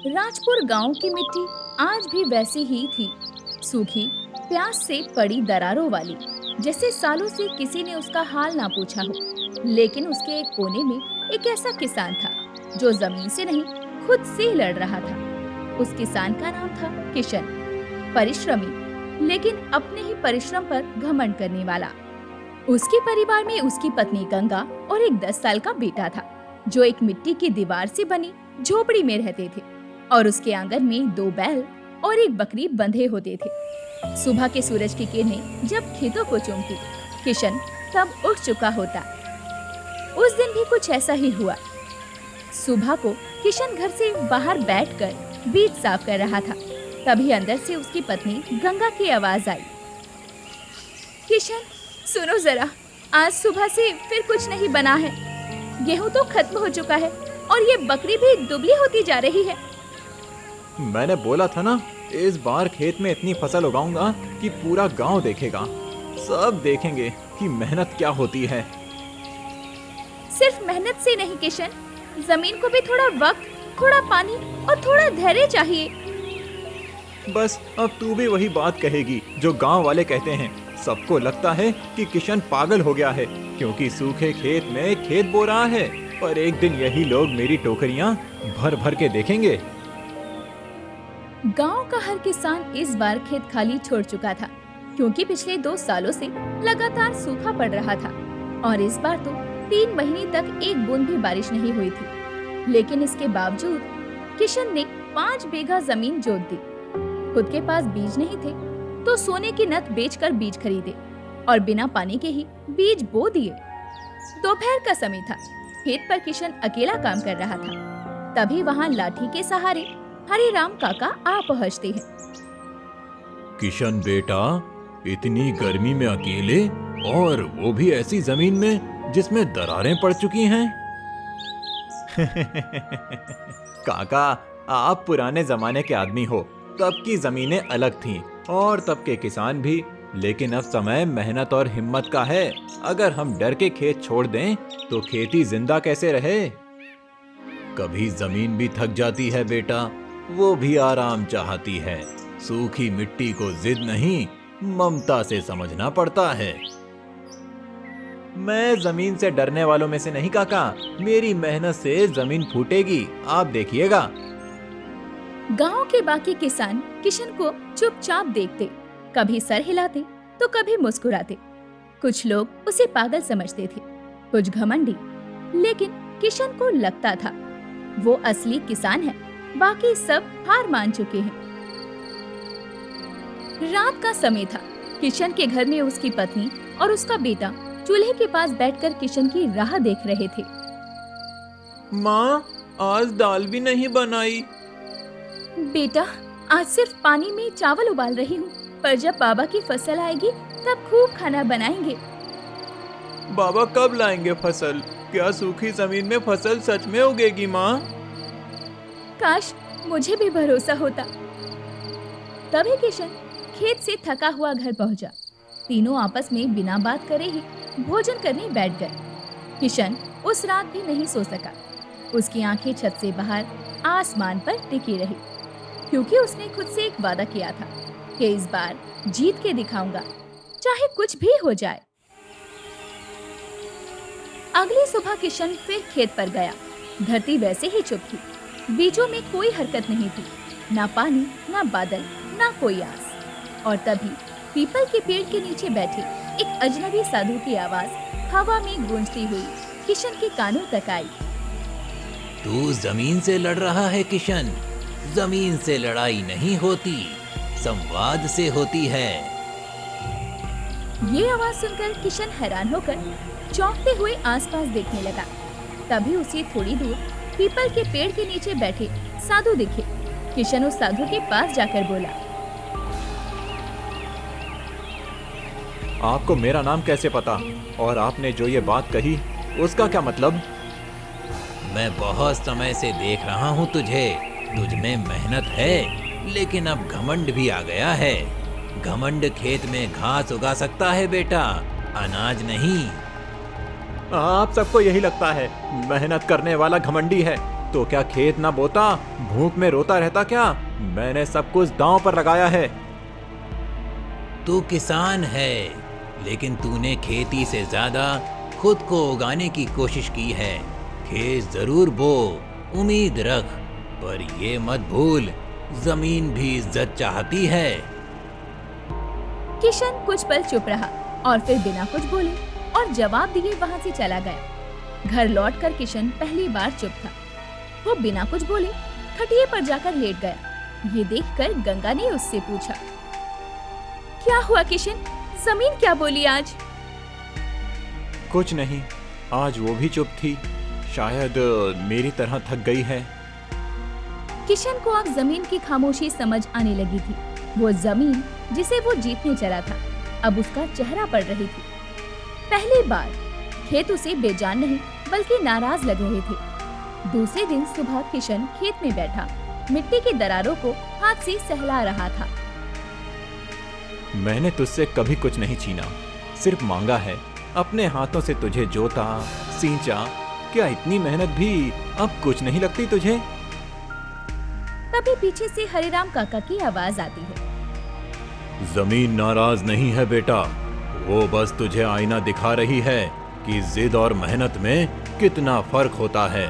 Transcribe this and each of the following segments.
राजपुर गांव की मिट्टी आज भी वैसी ही थी, सूखी, प्यास से पड़ी दरारों वाली, जैसे सालों से किसी ने उसका हाल ना पूछा हो। लेकिन उसके एक कोने में एक ऐसा किसान था जो जमीन से नहीं, खुद से लड़ रहा था। उस किसान का नाम था किशन। परिश्रमी, लेकिन अपने ही परिश्रम पर घमंड करने वाला। उसके परिवार में उसकी पत्नी गंगा और एक 10 साल का बेटा था, जो एक मिट्टी की दीवार से बनी झोपड़ी में रहते थे और उसके आंगन में 2 बैल और एक बकरी बंधे होते थे। सुबह के सूरज की किरणें जब खेतों को चूमती, किशन तब उठ चुका होता। उस दिन भी कुछ ऐसा ही हुआ। सुबह को किशन घर से बाहर बैठकर बीज साफ कर रहा था। तभी अंदर से उसकी पत्नी गंगा की आवाज आई। किशन, सुनो जरा, आज सुबह से फिर कुछ नहीं बना है। गेहूं तो खत्म हो चुका है और ये बकरी भी दुबली होती जा रही है। मैंने बोला था ना, इस बार खेत में इतनी फसल उगाऊंगा कि पूरा गांव देखेगा। सब देखेंगे कि मेहनत क्या होती है। सिर्फ मेहनत से नहीं किशन, जमीन को भी थोड़ा वक्त, थोड़ा पानी और थोड़ा धैर्य चाहिए। बस अब तू भी वही बात कहेगी जो गांव वाले कहते हैं। सबको लगता है कि किशन पागल हो गया है क्योंकि सूखे खेत में खेत बो रहा है, पर एक दिन यही लोग मेरी टोकरियां भर भर के देखेंगे। गांव का हर किसान इस बार खेत खाली छोड़ चुका था क्योंकि पिछले 2 सालों से लगातार सूखा पड़ रहा था और इस बार तो 3 महीने तक एक बूंद भी बारिश नहीं हुई थी। लेकिन इसके बावजूद किशन ने 5 बीघा जमीन जोत दी। खुद के पास बीज नहीं थे तो सोने की नथ बेचकर बीज खरीदे और बिना पानी के ही बीज बो दिए। दोपहर का समय था। खेत पर किशन अकेला काम कर रहा था। तभी वहाँ लाठी के सहारे हरिराम काका आ पहुँचते हैं। किशन बेटा, इतनी गर्मी में अकेले, और वो भी ऐसी जमीन में जिसमें दरारें पड़ चुकी हैं। काका, आप पुराने जमाने के आदमी हो। तब की जमीनें अलग थीं और तब के किसान भी, लेकिन अब समय मेहनत और हिम्मत का है। अगर हम डर के खेत छोड़ दें तो खेती जिंदा कैसे रहे। कभी जमीन भी थक जाती है बेटा, वो भी आराम चाहती है। सूखी मिट्टी को जिद नहीं, ममता से समझना पड़ता है। मैं जमीन से डरने वालों में से नहीं काका। मेरी मेहनत से जमीन फूटेगी, आप देखिएगा। गांव के बाकी किसान किशन को चुपचाप देखते, कभी सर हिलाते तो कभी मुस्कुराते। कुछ लोग उसे पागल समझते थे, कुछ घमंडी, लेकिन किशन को लगता था वो असली किसान है। बाकी सब हार मान चुके हैं। रात का समय था। किशन के घर में उसकी पत्नी और उसका बेटा चूल्हे के पास बैठकर किशन की राह देख रहे थे। माँ, आज दाल भी नहीं बनाई। बेटा, आज सिर्फ पानी में चावल उबाल रही हूँ, पर जब बाबा की फसल आएगी तब खूब खाना बनाएंगे। बाबा कब लाएंगे फसल? क्या सूखी जमीन में फसल सच में उगेगी माँ? काश मुझे भी भरोसा होता। तभी किशन खेत से थका हुआ घर पहुंचा। तीनों आपस में बिना बात करे ही भोजन करने बैठ गए। किशन उस रात भी नहीं सो सका। उसकी आंखें छत से बाहर आसमान पर टिकी रही, क्योंकि उसने खुद से एक वादा किया था कि इस बार जीत के दिखाऊंगा, चाहे कुछ भी हो जाए। अगली सुबह किशन फिर खेत पर गया। धरती वैसे ही चुप थी। बीजों में कोई हरकत नहीं थी, ना पानी, ना बादल, ना कोई आस। और तभी पीपल के पेड़ के नीचे बैठे एक अजनबी साधु की आवाज हवा में गूंजती हुई किशन के कानों तक आई। तू जमीन से लड़ रहा है किशन। जमीन से लड़ाई नहीं होती, संवाद से होती है। ये आवाज सुनकर किशन हैरान होकर चौंकते हुए आसपास देखने लगा। तभी उसे थोड़ी दूर पीपल के पेड़ के नीचे बैठे साधु दिखे। किशन उस साधु के पास जाकर बोला, आपको मेरा नाम कैसे पता? और आपने जो ये बात कही उसका क्या मतलब? मैं बहुत समय से देख रहा हूँ तुझे। तुझ में मेहनत है, लेकिन अब घमंड भी आ गया है। घमंड खेत में घास उगा सकता है बेटा, अनाज नहीं। आप सबको यही लगता है। मेहनत करने वाला घमंडी है, तो क्या खेत ना बोता, भूख में रोता रहता क्या? मैंने सब कुछ दांव पर लगाया है। तू किसान है, लेकिन तूने खेती से ज्यादा खुद को उगाने की कोशिश की है। खेत जरूर बो, उम्मीद रख, पर ये मत भूल, जमीन भी इज्जत चाहती है। किशन कुछ पल चुप रहा और फिर बिना कुछ बोले और जवाब दिए वहाँ से चला गया। घर लौटकर किशन पहली बार चुप था। वो बिना कुछ बोले खटिया पर जाकर लेट गया। ये देखकर गंगा ने उससे पूछा, क्या हुआ किशन? जमीन क्या बोली आज? कुछ नहीं, आज वो भी चुप थी। शायद मेरी तरह थक गई है। किशन को अब जमीन की खामोशी समझ आने लगी थी। वो जमीन जिसे वो जीतने चला था, अब उसका चेहरा पड़ रही थी। पहली बार खेत उसे बेजान नहीं बल्कि नाराज लग रहे थे। दूसरे दिन सुबह किशन खेत में बैठा मिट्टी की दरारों को हाथ से सहला रहा था। मैंने तुझसे कभी कुछ नहीं छीना, सिर्फ मांगा है। अपने हाथों से तुझे जोता, सींचा। क्या इतनी मेहनत भी अब कुछ नहीं लगती तुझे? तभी पीछे से हरिराम काका की आवाज आती है। जमीन नाराज नहीं है बेटा, वो बस तुझे आईना दिखा रही है कि जिद और मेहनत में कितना फर्क होता है।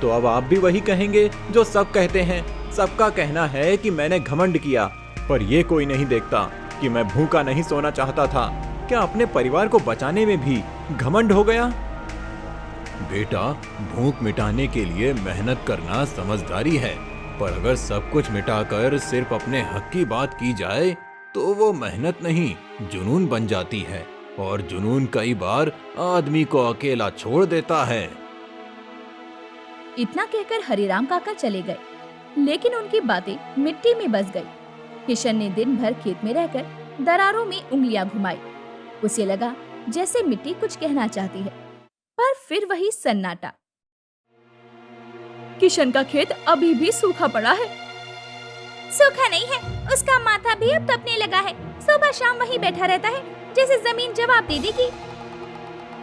तो अब आप भी वही कहेंगे जो सब कहते हैं। सबका कहना है कि मैंने घमंड किया, पर ये कोई नहीं देखता कि मैं भूखा नहीं सोना चाहता था। क्या अपने परिवार को बचाने में भी घमंड हो गया? बेटा, भूख मिटाने के लिए मेहनत करना समझदारी है, पर अगर सब कुछ मिटाकर सिर्फ अपने हक की बात की जाए तो वो मेहनत नहीं, जुनून बन जाती है। और जुनून कई बार आदमी को अकेला छोड़ देता है। इतना कहकर हरिराम काका चले गए, लेकिन उनकी बातें मिट्टी में बस गई। किशन ने दिन भर खेत में रहकर दरारों में उंगलियां घुमाई। उसे लगा जैसे मिट्टी कुछ कहना चाहती है, पर फिर वही सन्नाटा। किशन का खेत अभी भी सूखा पड़ा है। सूखा नहीं है, उसका माथा भी अब तपने लगा है। सुबह शाम वहीं बैठा रहता है, जैसे जमीन जवाब दे देगी।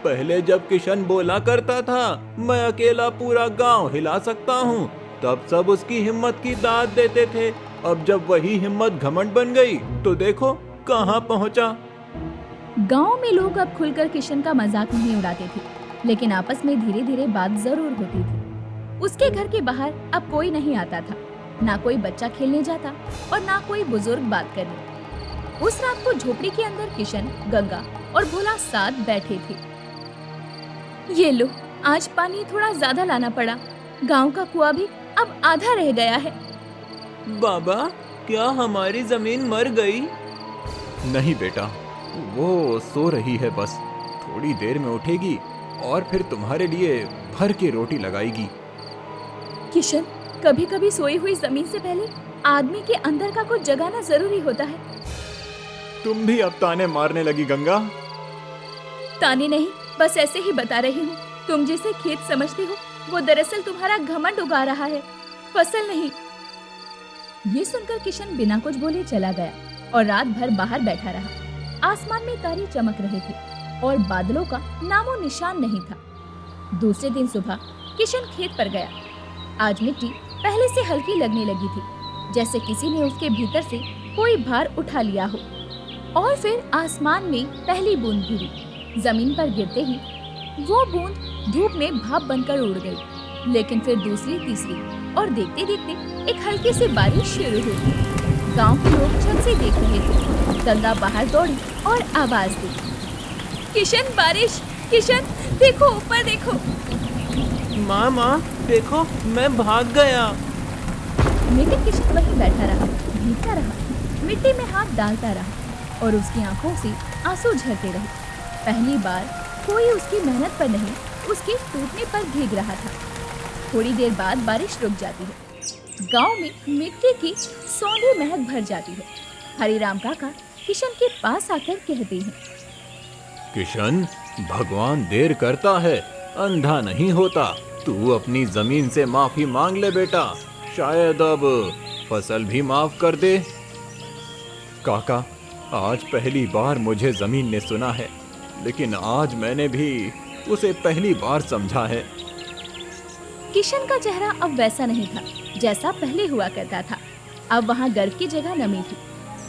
पहले जब किशन बोला करता था मैं अकेला पूरा गांव हिला सकता हूँ, तब सब उसकी हिम्मत की दाद देते थे। अब जब वही हिम्मत घमंड बन गई तो देखो कहाँ पहुँचा। गांव में लोग अब खुलकर किशन का मजाक नहीं उड़ाते थे, लेकिन आपस में धीरे धीरे बात जरूर होती थी। उसके घर के बाहर अब कोई नहीं आता था, ना कोई बच्चा खेलने जाता और ना कोई बुजुर्ग बात करने। उस रात को झोपड़ी के अंदर किशन, गंगा और भोला साथ बैठे थे। ये लो, आज पानी थोड़ा ज्यादा लाना पड़ा। गांव का कुआं भी अब आधा रह गया है। बाबा, क्या हमारी जमीन मर गई? नहीं बेटा, वो सो रही है बस। थोड़ी देर में उठेगी और फिर तुम्हारे लिए भर के रोटी लगाएगी। किशन, कभी कभी सोई हुई जमीन से पहले आदमी के अंदर का कुछ जगाना जरूरी होता है। तुम भी अब ताने मारने लगी गंगा। ताने नहीं, बस ऐसे ही बता रही हूँ। तुम जिसे खेत समझते हो वो दरअसल तुम्हारा घमंड उगा रहा है, फसल नहीं। ये सुनकर किशन बिना कुछ बोले चला गया और रात भर बाहर बैठा रहा। आसमान में तारे चमक रहे थे और बादलों का नामो निशान नहीं था। दूसरे दिन सुबह किशन खेत पर गया। आज मिट्टी पहले से हल्की लगने लगी थी, जैसे किसी ने उसके भीतर से कोई भार उठा लिया हो। और फिर आसमान में पहली बूंद गिरी। जमीन पर गिरते ही वो बूंद धूप में भाप बनकर उड़ गई। लेकिन फिर दूसरी, तीसरी और देखते देखते एक हल्की सी बारिश शुरू हुई। गांव के लोग छत से देख रहे थे। गंगा बाहर दौड़ी और आवाज दी, किशन, बारिश! किशन, देखो ऊपर देखो। माँ माँ देखो, मैं भाग गया। लेकिन किशन वहीं बैठा रहा, भीगता रहा, मिट्टी में हाथ डालता रहा और उसकी आंखों से आंसू झरते रहे। पहली बार कोई उसकी मेहनत पर नहीं, उसके टूटने पर भीग रहा था। थोड़ी देर बाद बारिश रुक जाती है। गांव में मिट्टी की सौंधी महक भर जाती है। हरिराम काका किशन के पास आकर कहते हैं, किशन, भगवान देर करता है, अंधा नहीं होता। तू अपनी जमीन से माफी मांग ले बेटा, शायद अब फसल भी माफ कर दे। काका, आज पहली बार मुझे जमीन ने सुना है, लेकिन आज मैंने भी उसे पहली बार समझा है। किशन का चेहरा अब वैसा नहीं था जैसा पहले हुआ करता था। अब वहाँ गर्व की जगह नमी थी।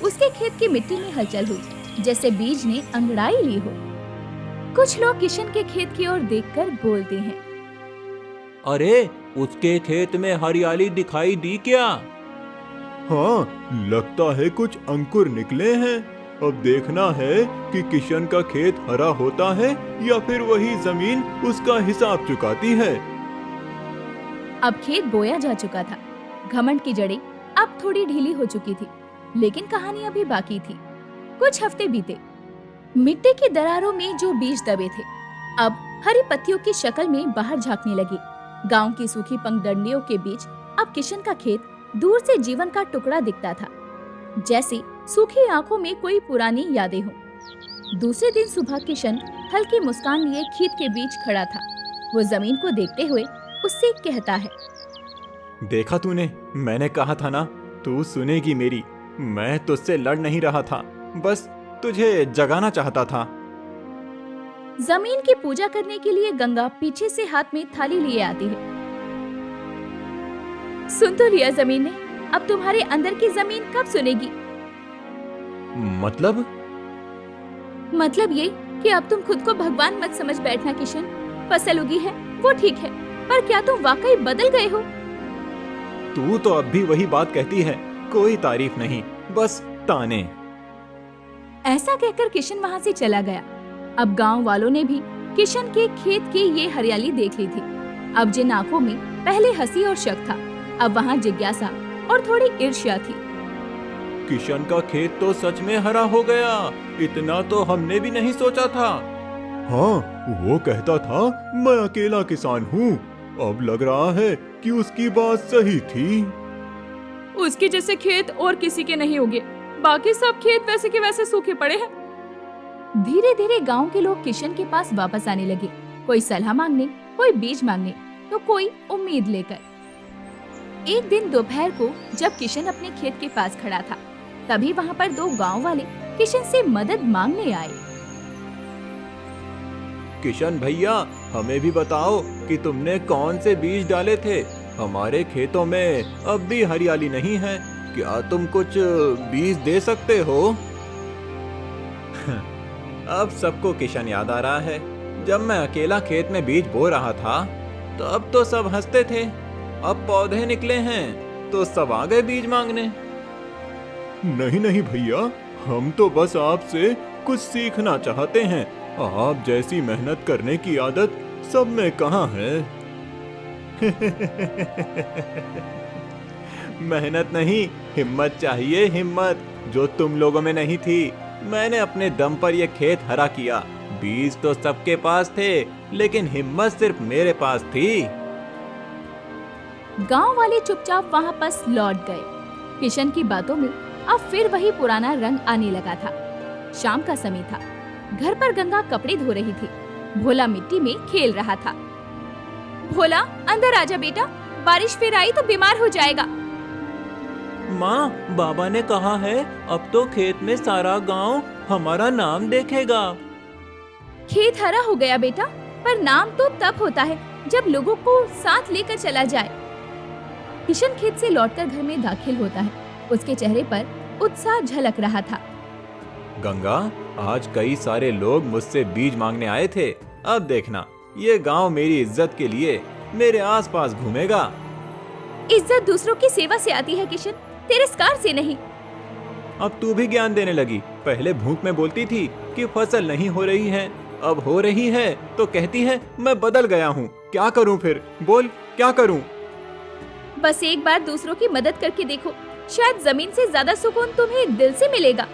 उसके खेत की मिट्टी में हलचल हुई, जैसे बीज ने अंगड़ाई ली हो। कुछ लोग किशन के खेत की ओर देखकर बोलते हैं, अरे उसके खेत में हरियाली दिखाई दी क्या? हाँ, लगता है कुछ अंकुर निकले हैं। अब देखना है कि किशन का खेत हरा होता है या फिर वही जमीन उसका हिसाब चुकाती है। अब खेत बोया जा चुका था। घमंड की जड़ें अब थोड़ी ढीली हो चुकी थी, लेकिन कहानी अभी बाकी थी। कुछ हफ्ते बीते। मिट्टी की दरारों में जो बीज दबे थे अब हरी पत्तियों की शक्ल में बाहर झांकने लगी। गांव की सूखी पंगडंडियों के बीच अब किशन का खेत दूर से जीवन का टुकड़ा दिखता था, जैसे सूखी आंखों में कोई पुरानी यादें हों। दूसरे दिन सुबह किशन हल्की मुस्कान लिए खेत के बीच खड़ा था। वो जमीन को देखते हुए उससे कहता है, देखा तूने, मैंने कहा था ना, तू सुनेगी मेरी। मैं तुझसे लड़ नहीं रहा था, बस तुझे जगाना चाहता था। जमीन की पूजा करने के लिए गंगा पीछे से हाथ में थाली लिए आती है। सुन तो लिया जमीन ने, अब तुम्हारे अंदर की जमीन कब सुनेगी? मतलब ये कि अब तुम खुद को भगवान मत समझ बैठना किशन। फसल उगी है वो ठीक है, पर क्या तुम वाकई बदल गए हो? तू तो अब भी वही बात कहती है, कोई तारीफ नहीं, बस ताने। ऐसा कहकर किशन वहाँ से चला गया। अब गांव वालों ने भी किशन के खेत की ये हरियाली देख ली थी। अब जिन आंखों में पहले हंसी और शक था, अब वहाँ जिज्ञासा और थोड़ी ईर्ष्या थी। किशन का खेत तो सच में हरा हो गया, इतना तो हमने भी नहीं सोचा था। हाँ, वो कहता था मैं अकेला किसान हूँ। अब लग रहा है कि उसकी बात सही थी। उसके जैसे खेत और किसी के नहीं होंगे, बाकी सब खेत वैसे के वैसे सूखे पड़े हैं। धीरे धीरे गांव के लोग किशन के पास वापस आने लगे, कोई सलाह मांगने, कोई बीज मांगने, तो कोई उम्मीद लेकर। एक दिन दोपहर को जब किशन अपने खेत के पास खड़ा था, तभी वहाँ पर दो गांव वाले किशन से मदद मांगने आए। किशन भैया, हमें भी बताओ कि तुमने कौन से बीज डाले थे। हमारे खेतों में अब भी हरियाली नहीं है, क्या तुम कुछ बीज दे सकते हो? अब सबको किशन याद आ रहा है। जब मैं अकेला खेत में बीज बो रहा था, तब तो सब हंसते थे। अब पौधे निकले हैं तो सब आ गए बीज मांगने। नहीं नहीं भैया, हम तो बस आपसे कुछ सीखना चाहते हैं। आप जैसी मेहनत करने की आदत सब में कहाँ है? मेहनत नहीं, हिम्मत चाहिए, हिम्मत, जो तुम लोगों में नहीं थी। मैंने अपने दम पर यह खेत हरा किया। बीज तो सबके पास थे, लेकिन हिम्मत सिर्फ मेरे पास थी। गांव वाले चुपचाप वहां पास लौट गए। किशन की बातों में अब फिर वही पुराना रंग आने लगा था। शाम का समय था। घर पर गंगा कपड़े धो रही थी। भोला मिट्टी में खेल रहा था। भोला, अंदर आजा बेटा, बारिश फिर आई तो बीमार हो जाएगा। माँ, बाबा ने कहा है अब तो खेत में सारा गांव हमारा नाम देखेगा। खेत हरा हो गया बेटा, पर नाम तो तब होता है जब लोगों को साथ लेकर चला जाए। किशन खेत से लौटकर घर में दाखिल होता है। उसके चेहरे पर उत्साह झलक रहा था। गंगा, आज कई सारे लोग मुझसे बीज मांगने आए थे। अब देखना, ये गांव मेरी इज्जत के लिए मेरे आसपास घूमेगा। इज्जत दूसरों की सेवा से आती है किशन, तिरस्कार से नहीं। अब तू भी ज्ञान देने लगी। पहले भूख में बोलती थी कि फसल नहीं हो रही है, अब हो रही है तो कहती है मैं बदल गया हूँ। क्या करूँ फिर? बोल, क्या करूँ? बस एक बार दूसरों की मदद करके देखो, शायद जमीन से ज्यादा सुकून तुम्हें दिल से मिलेगा।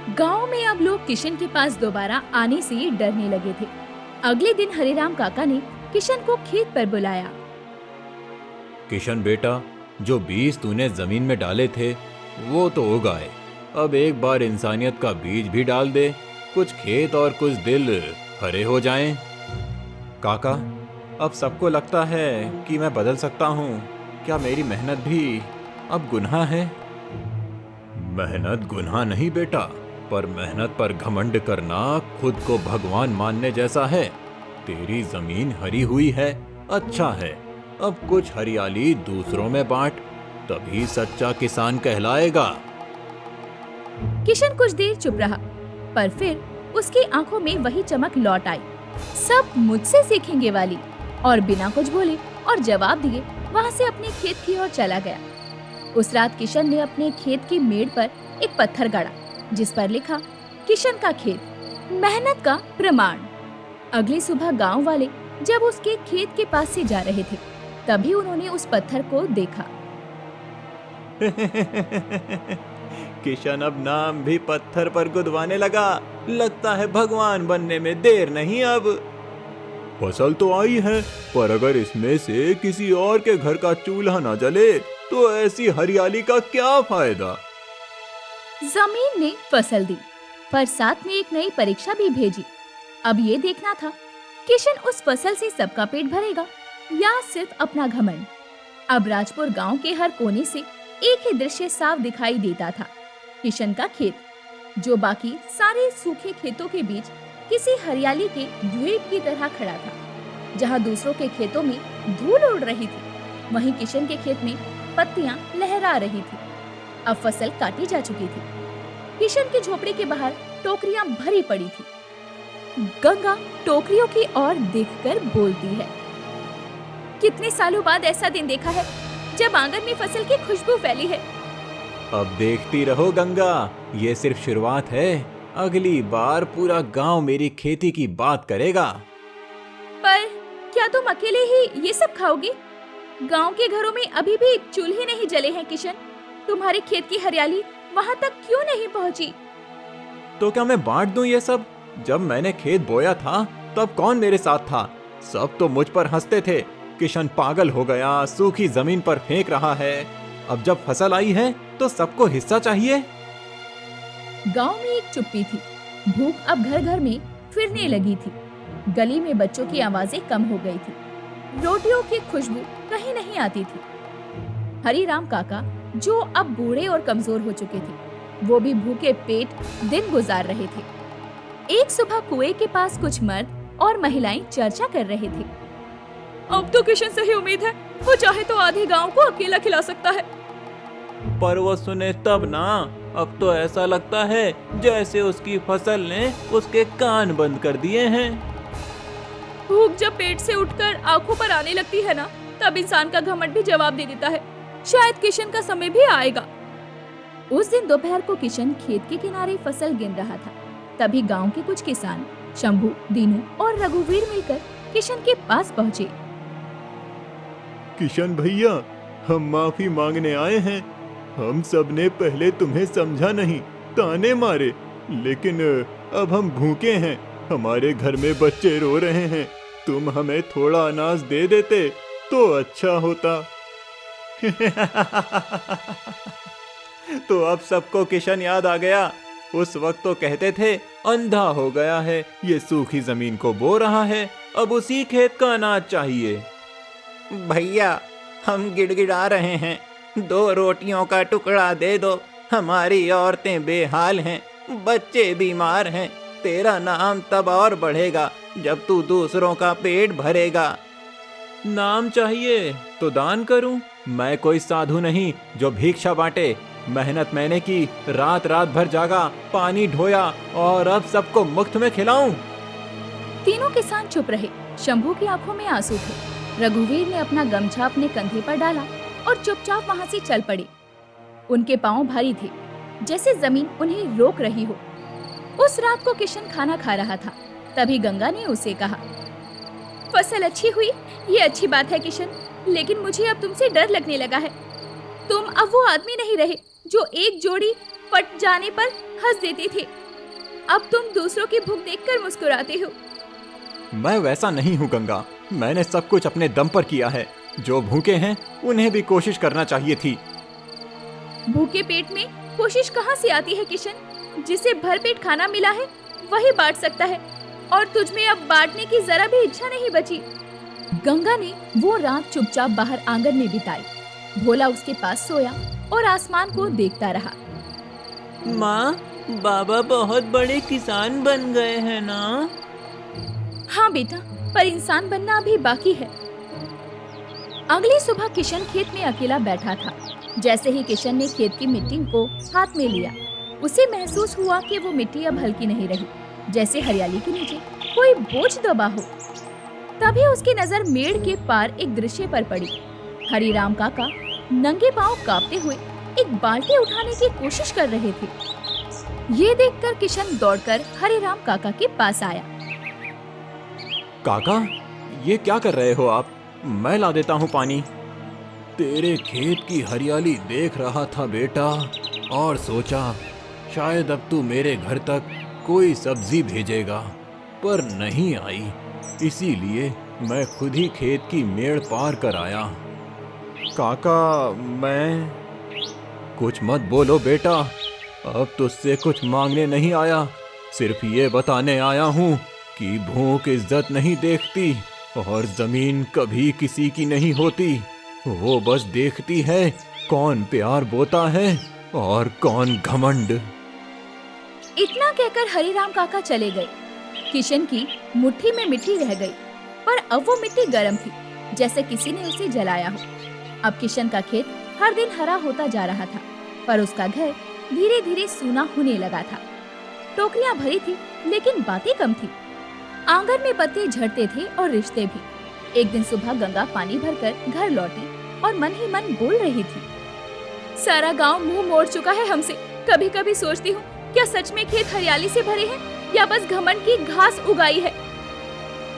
गांव में अब लोग किशन के पास दोबारा आने से डरने लगे थे। अगले दिन हरिराम काका ने किशन को खेत पर बुलाया। किशन बेटा, जो बीज तूने जमीन में डाले थे वो तो उगाए। अब एक बार इंसानियत का बीज भी डाल दे, कुछ खेत और कुछ दिल हरे हो जाएं। काका, अब सबको लगता है कि मैं बदल सकता हूँ। क्या मेरी मेहनत भी अब गुनाह है? मेहनत गुनाह नहीं बेटा, पर मेहनत पर घमंड करना खुद को भगवान मानने जैसा है। तेरी जमीन हरी हुई है, अच्छा है, अब कुछ हरियाली दूसरों में बांट, तभी सच्चा किसान कहलाएगा। किशन कुछ देर चुप रहा, पर फिर उसकी आंखों में वही चमक लौट आई, सब मुझसे सीखेंगे वाली। और बिना कुछ बोले और जवाब दिए वहां से अपने खेत की ओर चला गया। उस रात किशन ने अपने खेत की मेड़ पर एक पत्थर गाड़ा, जिस पर लिखा किशन का खेत, मेहनत का प्रमाण। अगली सुबह गांव वाले जब उसके खेत के पास से जा रहे थे, तभी उन्होंने उस पत्थर को देखा। किशन अब नाम भी पत्थर पर गुदवाने लगा। लगता है भगवान बनने में देर नहीं अब। फसल तो आई है, पर अगर इसमें से किसी और के घर का चूल्हा ना जले तो ऐसी हरियाली का क्या फायदा। जमीन ने फसल दी, पर साथ में एक नई परीक्षा भी भेजी। अब ये देखना था किशन उस फसल से सबका पेट भरेगा या सिर्फ अपना घमंड। अब राजपुर गांव के हर कोने से एक ही दृश्य साफ दिखाई देता था, किशन का खेत, जो बाकी सारे सूखे खेतों के बीच किसी हरियाली के द्वीप की तरह खड़ा था। जहां दूसरों के खेतों में धूल उड़ रही थी, वहीं किशन के खेत में पत्तियां लहरा रही थी। अब फसल काटी जा चुकी थी। किशन की झोपड़ी के बाहर टोकरियां भरी पड़ी थी। गंगा टोकरियों की ओर देखकर बोलती है, कितने सालों बाद ऐसा दिन देखा है जब आंगन में फसल की खुशबू फैली है। अब देखती रहो गंगा, ये सिर्फ शुरुआत है। अगली बार पूरा गांव मेरी खेती की बात करेगा। पर क्या तुम अकेले ही ये सब खाओगे? गांव के घरों में अभी भी चूल्हे नहीं जले हैं किशन। तुम्हारे खेत की हरियाली वहां तक क्यों नहीं पहुंची? तो क्या मैं बांट दूं ये सब? जब मैंने खेत बोया था तब कौन मेरे साथ था? सब तो मुझ पर हंसते थे। किशन पागल हो गया, सूखी जमीन पर फेंक रहा है। अब जब फसल आई है तो सबको हिस्सा चाहिए। गांव में एक चुप्पी थी। भूख अब घर घर में फिरने लगी थी। गली में बच्चों की आवाजें कम हो गई थी। रोटियों की खुशबू कहीं नहीं आती थी। हरिराम काका, जो अब बूढ़े और कमजोर हो चुके थे, वो भी भूखे पेट दिन गुजार रहे थे। एक सुबह कुएं के पास कुछ मर्द और महिलाएं चर्चा कर रहे थे। अब तो किशन से ही उम्मीद है, वो चाहे तो आधे गांव को अकेला खिला सकता है। पर वो सुने तब ना। अब तो ऐसा लगता है जैसे उसकी फसल ने उसके कान बंद कर दिए हैं। भूख जब पेट से उठकर आंखों पर आने लगती है ना, तब इंसान का घमंड भी जवाब दे देता है। शायद किशन का समय भी आएगा। उस दिन दोपहर को किशन खेत के किनारे फसल गिन रहा था। तभी गांव के कुछ किसान शंभू, दीनू और रघुवीर मिलकर किशन के पास पहुंचे। किशन भैया, हम माफी मांगने आए हैं। हम सब ने पहले तुम्हें समझा नहीं, ताने मारे, लेकिन अब हम भूखे हैं। हमारे घर में बच्चे रो रहे हैं। तुम हमें थोड़ा अनाज दे देते तो अच्छा होता। तो अब सबको किशन याद आ गया। उस वक्त तो कहते थे अंधा हो गया है, ये सूखी जमीन को बो रहा है, अब उसी खेत का अनाज चाहिए। भैया, हम गिड़गिड़ा रहे हैं, 2 रोटियों का टुकड़ा दे दो। हमारी औरतें बेहाल हैं, बच्चे बीमार हैं। तेरा नाम तब और बढ़ेगा जब तू दूसरों का पेट भरेगा। नाम चाहिए तो दान करूं? मैं कोई साधु नहीं जो भिक्षा बांटे। मेहनत मैंने की, रात रात भर जागा, पानी ढोया और अब सबको मुफ्त में खिलाऊं। तीनों किसान चुप रहे। शंभू की आंखों में आंसू थे। रघुवीर ने अपना गमछा अपने कंधे पर डाला और चुपचाप वहां से चल पड़े। उनके पांव भारी थे, जैसे जमीन उन्हें रोक रही हो। उस रात को किशन खाना खा रहा था। तभी गंगा ने उसे कहा, फसल अच्छी हुई, ये अच्छी बात है किशन, लेकिन मुझे अब तुमसे डर लगने लगा है। तुम अब वो आदमी नहीं रहे जो एक जोड़ी पट जाने पर हंस देते थे। अब तुम दूसरों की भूख देखकर मुस्कुराते हो। मैं वैसा नहीं हूँ गंगा। मैंने सब कुछ अपने दम पर किया है। जो भूखे हैं उन्हें भी कोशिश करना चाहिए थी। भूखे पेट में कोशिश कहाँ से आती है किशन? जिसे भरपेट खाना मिला है वही बांट सकता है, और तुझ में अब बांटने की जरा भी इच्छा नहीं बची। गंगा ने वो रात चुपचाप बाहर आंगन में बिताई। भोला उसके पास सोया और आसमान को देखता रहा। माँ, बाबा बहुत बड़े किसान बन गए हैं ना? हाँ बेटा, पर इंसान बनना अभी बाकी है। अगली सुबह किशन खेत में अकेला बैठा था। जैसे ही किशन ने खेत की मिट्टी को हाथ में लिया, उसे महसूस हुआ कि वो मिट्टी अब हल्की नहीं रही, जैसे हरियाली के नीचे कोई बोझ दबा हो। तभी उसकी नजर मेड़ के पार एक दृश्य पर पड़ी। हरिराम काका नंगे पांव कांपते हुए एक बाल्टी उठाने की कोशिश कर रहे थे। ये देखकर किशन दौड़कर हरिराम काका के पास आया। काका, ये क्या कर रहे हो आप? मैं ला देता हूँ पानी। तेरे खेत की हरियाली देख रहा था बेटा, और सोचा शायद अब तू मेरे घर तक कोई सब्जी भेजेगा, पर नहीं आई। इसीलिए मैं खुद ही खेत की मेड़ पार कर आया। काका, मैं... कुछ मत बोलो बेटा, अब तुझसे कुछ मांगने नहीं आया, सिर्फ ये बताने आया हूँ कि भूख इज्जत नहीं देखती और जमीन कभी किसी की नहीं होती। वो बस देखती है कौन प्यार बोता है और कौन घमंड। इतना कहकर हरिराम काका चले गए। किशन की मुट्ठी में मिट्टी रह गई, पर अब वो मिट्टी गर्म थी, जैसे किसी ने उसे जलाया हो। अब किशन का खेत हर दिन हरा होता जा रहा था, पर उसका घर धीरे धीरे सूना होने लगा था। टोकरियां भरी थी, लेकिन बातें कम थी। आंगन में पत्ते झड़ते थे और रिश्ते भी। एक दिन सुबह गंगा पानी भरकर घर लौटी और मन ही मन बोल रही थी, सारा गांव मुंह मोड़ चुका है हमसे। कभी कभी सोचती हूँ, क्या सच में खेत हरियाली से भरे हैं या बस घमंड की घास उगाई है।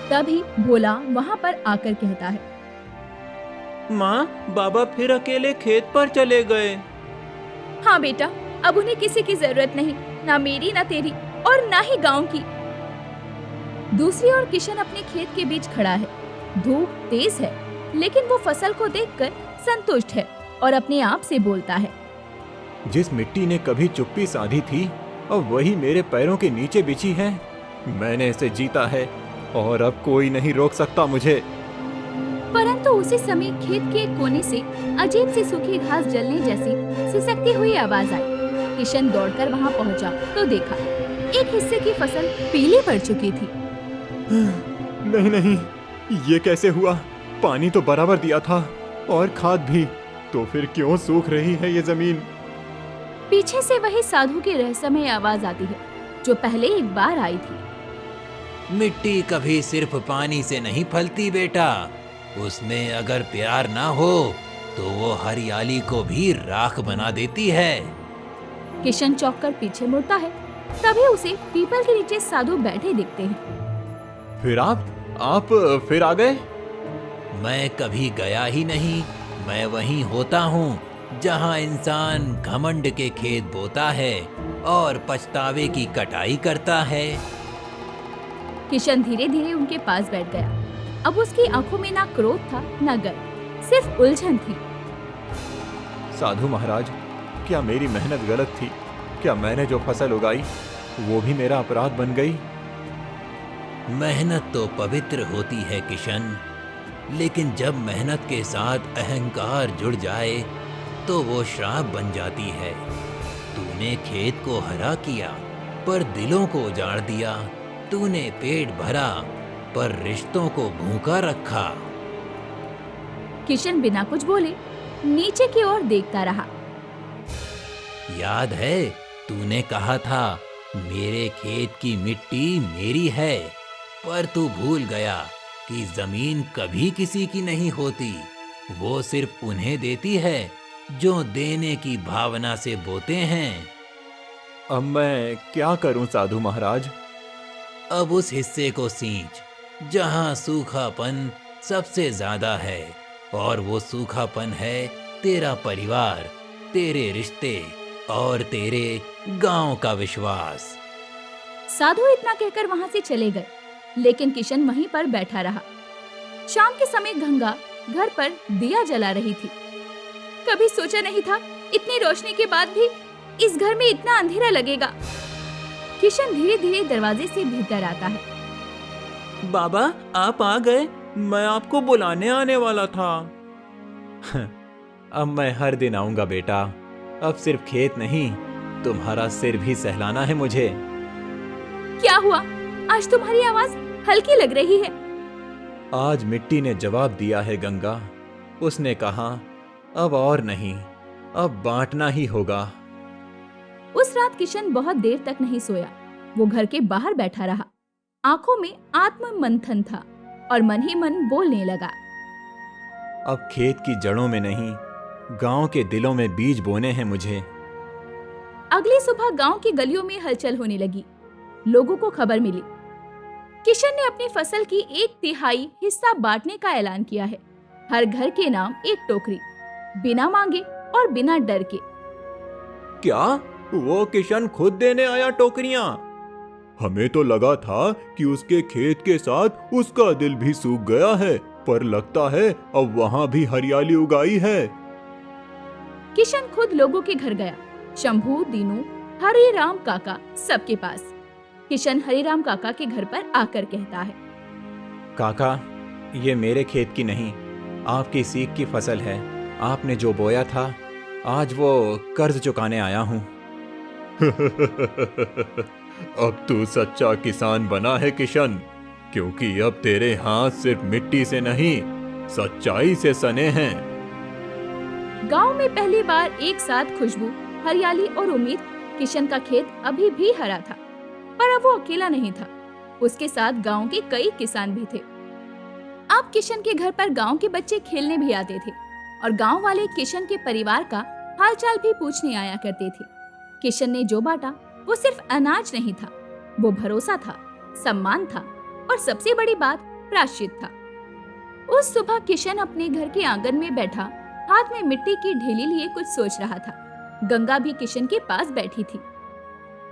तभी भोला वहाँ पर आकर कहता है, माँ, बाबा फिर अकेले खेत पर चले गए। हाँ बेटा, अब उन्हें किसी की जरूरत नहीं, ना मेरी ना तेरी और ना ही गांव की। दूसरी ओर किशन अपने खेत के बीच खड़ा है। धूप तेज है, लेकिन वो फसल को देखकर संतुष्ट है और अपने आप से बोलता है, जिस मिट्टी ने कभी चुप्पी साधी थी, अब वही मेरे पैरों के नीचे बिछी है। मैंने इसे जीता है और अब कोई नहीं रोक सकता मुझे। परंतु उसी समय खेत के एक कोने से अजीब सी सूखी घास जलने जैसी सिसकती हुई आवाज आई। किशन दौड़कर वहां पहुंचा तो देखा एक हिस्से की फसल पीली पड़ चुकी थी। नहीं नहीं, ये कैसे हुआ? पानी तो बराबर दिया था और खाद भी, तो फिर क्यों सूख रही है ये जमीन? पीछे से वही साधु की रहस्यमय आवाज आती है, जो पहले एक बार आई थी। मिट्टी कभी सिर्फ पानी से नहीं फलती बेटा, उसमें अगर प्यार ना हो तो वो हरियाली को भी राख बना देती है। किशन चौंक कर पीछे मुड़ता है, तभी उसे पीपल के नीचे साधु बैठे दिखते हैं। फिर आप फिर आ गए? मैं कभी गया ही नहीं, मैं वहीं होता हूँ जहाँ इंसान घमंड के खेत बोता है और पछतावे की कटाई करता है। किशन धीरे धीरे उनके पास बैठ गया। अब उसकी आंखों में ना क्रोध था ना गर्व, सिर्फ उलझन थी। साधु महाराज, क्या मेरी मेहनत गलत थी? क्या मैंने जो फसल उगाई वो भी मेरा अपराध बन गई? मेहनत तो पवित्र होती है किशन, लेकिन जब मेहनत के साथ अहंकार जुड़ जाए तो वो श्राप बन जाती है। तूने खेत को हरा किया पर दिलों को उजाड़ दिया, तूने पेट भरा पर रिश्तों को भूखा रखा। किशन बिना कुछ बोले नीचे की ओर देखता रहा। याद है तूने कहा था मेरे खेत की मिट्टी मेरी है, पर तू भूल गया कि जमीन कभी किसी की नहीं होती, वो सिर्फ उन्हें देती है जो देने की भावना से बोते हैं। अब मैं क्या करूं साधु महाराज? अब उस हिस्से को सींच जहां सूखापन सबसे ज्यादा है, और वो सूखापन है तेरा परिवार, तेरे रिश्ते और तेरे गांव का विश्वास। साधु इतना कहकर वहां से चले गए, लेकिन किशन वहीं पर बैठा रहा। शाम के समय गंगा घर पर दिया जला रही थी। कभी सोचा नहीं था इतनी रोशनी के बाद भी इस घर में इतना अंधेरा लगेगा। किशन धीरे धीरे दरवाजे से भीतर आता है। बाबा, आप आ गए? मैं आपको बुलाने आने वाला था। अब मैं हर दिन आऊंगा बेटा। अब सिर्फ खेत नहीं, तुम्हारा सिर भी सहलाना है मुझे। क्या हुआ? आज तुम्हारी आवाज हल्की लग रही है। आज मिट्टी ने जवाब दिया है गंगा। उसने कहा, अब और नहीं, अब बांटना ही होगा। उस रात किशन बहुत देर तक नहीं सोया। वो घर के बाहर बैठा रहा। आंखों में आत्म मंथन था और मन ही मन बोलने लगा। अब खेत की जड़ों में नहीं, गांव के दिलों में बीज बोने हैं मुझे। अगली सुबह गांव की गलियों में हलचल होने लगी। लोगों को खबर मिली, किशन ने अपनी फसल की 1/3 हिस्सा बांटने का ऐलान किया है। हर घर के नाम एक टोकरी, बिना मांगे और बिना डर के। क्या वो किशन खुद देने आया टोकरियां? हमें तो लगा था कि उसके खेत के साथ उसका दिल भी सूख गया है, पर लगता है अब वहां भी हरियाली उगाई है। किशन खुद लोगों के घर गया। शंभू, दीनू, हरिराम काका सबके पास। किशन हरिराम काका के घर पर आकर कहता है, काका, ये मेरे खेत की नहीं, आपकी सीख की फसल है। आपने जो बोया था, आज वो कर्ज चुकाने आया हूँ। अब तू सच्चा किसान बना है किशन, क्योंकि अब तेरे हाथ सिर्फ मिट्टी से नहीं, सच्चाई से सने हैं। गांव में पहली बार एक साथ खुशबू, हरियाली और उम्मीद। किशन का खेत अभी भी हरा था, पर अब वो अकेला नहीं था। उसके साथ गांव के कई किसान भी थे। अब किशन के घर पर गांव के बच्चे खेलने भी आते थे और गांव वाले किशन के परिवार का हालचाल भी पूछने आया करते थे। किशन ने जो बांटा वो सिर्फ अनाज नहीं था, वो भरोसा था, सम्मान था और सबसे बड़ी बात प्रायश्चित था। उस सुबह किशन अपने घर के आंगन में बैठा, हाथ में मिट्टी की ढेली लिए कुछ सोच रहा था। गंगा भी किशन के पास बैठी थी।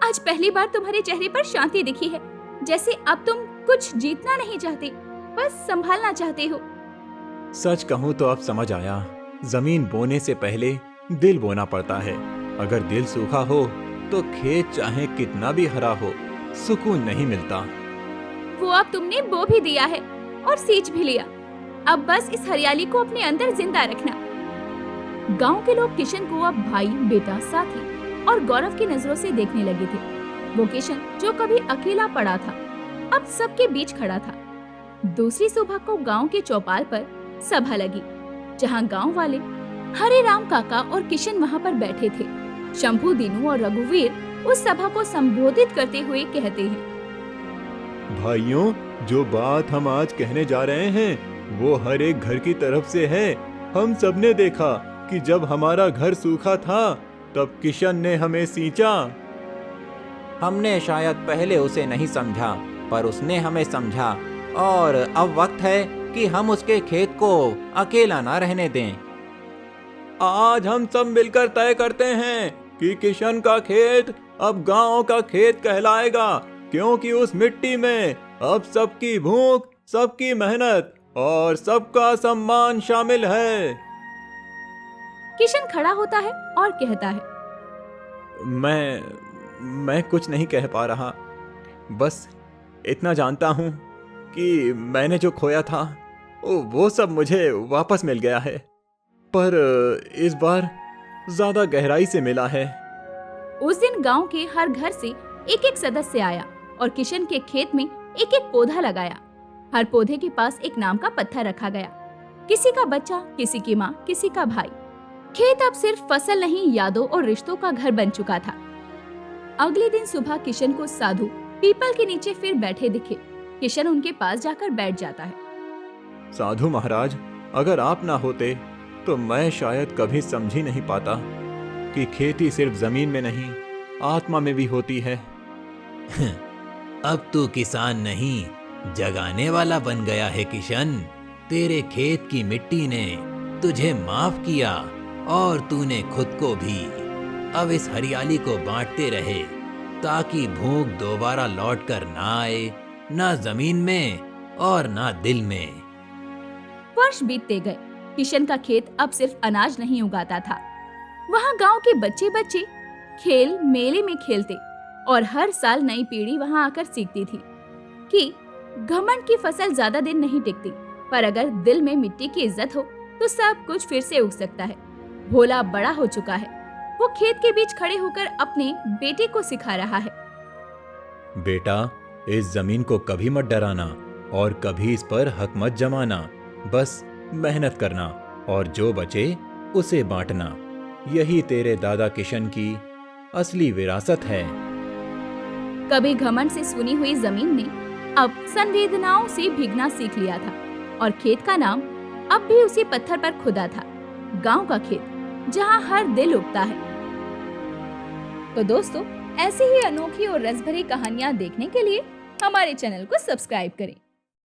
आज पहली बार तुम्हारे चेहरे पर शांति दिखी है, जैसे अब तुम कुछ जीतना नहीं चाहते, बस संभालना चाहते हो। सच कहूँ तो अब समझ आया, जमीन बोने से पहले दिल बोना पड़ता है। अगर दिल सूखा हो तो खेत चाहे कितना भी हरा हो, सुकून नहीं मिलता। वो अब तुमने बो भी दिया है और सींच भी लिया। अब बस इस हरियाली को अपने अंदर जिंदा रखना। गांव के लोग किशन को अब भाई, बेटा, साथी और गौरव की नजरों से देखने लगे थे। वो किशन जो कभी अकेला पड़ा था, अब सबके बीच खड़ा था। दूसरी सुबह को गांव के चौपाल पर सभा लगी, जहां गांव वाले हरिराम काका और किशन वहां पर बैठे थे। शंभू, दीनू और रघुवीर उस सभा को संबोधित करते हुए कहते हैं, भाइयों, जो बात हम आज कहने जा रहे हैं वो हर एक घर की तरफ से है। हम सबने देखा कि जब हमारा घर सूखा था तब किशन ने हमें सींचा। हमने शायद पहले उसे नहीं समझा, पर उसने हमें समझा और अब वक्त है कि हम उसके खेत को अकेला ना रहने दें। आज हम सब मिलकर तय करते हैं कि किशन का खेत अब गांव का खेत कहलाएगा, क्योंकि उस मिट्टी में अब सबकी भूख, सबकी मेहनत और सबका सम्मान शामिल है। किशन खड़ा होता है और कहता है, मैं कुछ नहीं कह पा रहा, बस इतना जानता हूँ कि मैंने जो खोया था वो सब मुझे वापस मिल गया है, पर इस बार ज्यादा गहराई से मिला है। उस दिन गांव के हर घर से एक एक सदस्य आया और किशन के खेत में एक एक पौधा लगाया। हर पौधे के पास एक नाम का पत्थर रखा गया, किसी का बच्चा, किसी की माँ, किसी का भाई। खेत अब सिर्फ फसल नहीं, यादों और रिश्तों का घर बन चुका था। अगले दिन सुबह किशन को साधु पीपल के नीचे फिर बैठे दिखे। किशन उनके पास जाकर बैठ जाता है। साधु महाराज, अगर आप ना होते तो मैं शायद कभी समझ ही नहीं पाता कि खेती सिर्फ जमीन में नहीं, आत्मा में भी होती है। अब तू किसान नहीं, जगाने वाला बन गया है किशन। तेरे खेत की मिट्टी ने तुझे माफ किया और तूने खुद को भी। अब इस हरियाली को बांटते रहे ताकि भूख दोबारा लौट कर ना आए, ना जमीन में और ना दिल में। वर्ष बीतते गए। किशन का खेत अब सिर्फ अनाज नहीं उगाता था, वहाँ गांव के बच्चे बच्चे खेल मेले में खेलते और हर साल नई पीढ़ी वहाँ आकर सीखती थी कि घमंड की फसल ज्यादा दिन नहीं टिकती, पर अगर दिल में मिट्टी की इज्जत हो तो सब कुछ फिर से उग सकता है। भोला बड़ा हो चुका है, वो खेत के बीच खड़े होकर अपने बेटे को सिखा रहा है। बेटा, इस जमीन को कभी मत डराना और कभी इस पर हक मत जमाना, बस मेहनत करना। और जो बचे उसे बांटना। यही तेरे दादा किशन की असली विरासत है। कभी घमंड से सुनी हुई जमीन ने अब संवेदनाओं से भीगना सीख लिया था और खेत का नाम अब भी उसी पत्थर पर खुदा था, गांव का खेत जहां हर दिल उगता है। तो दोस्तों, ऐसी ही अनोखी और रस भरी कहानियां देखने के लिए हमारे चैनल को सब्सक्राइब करें।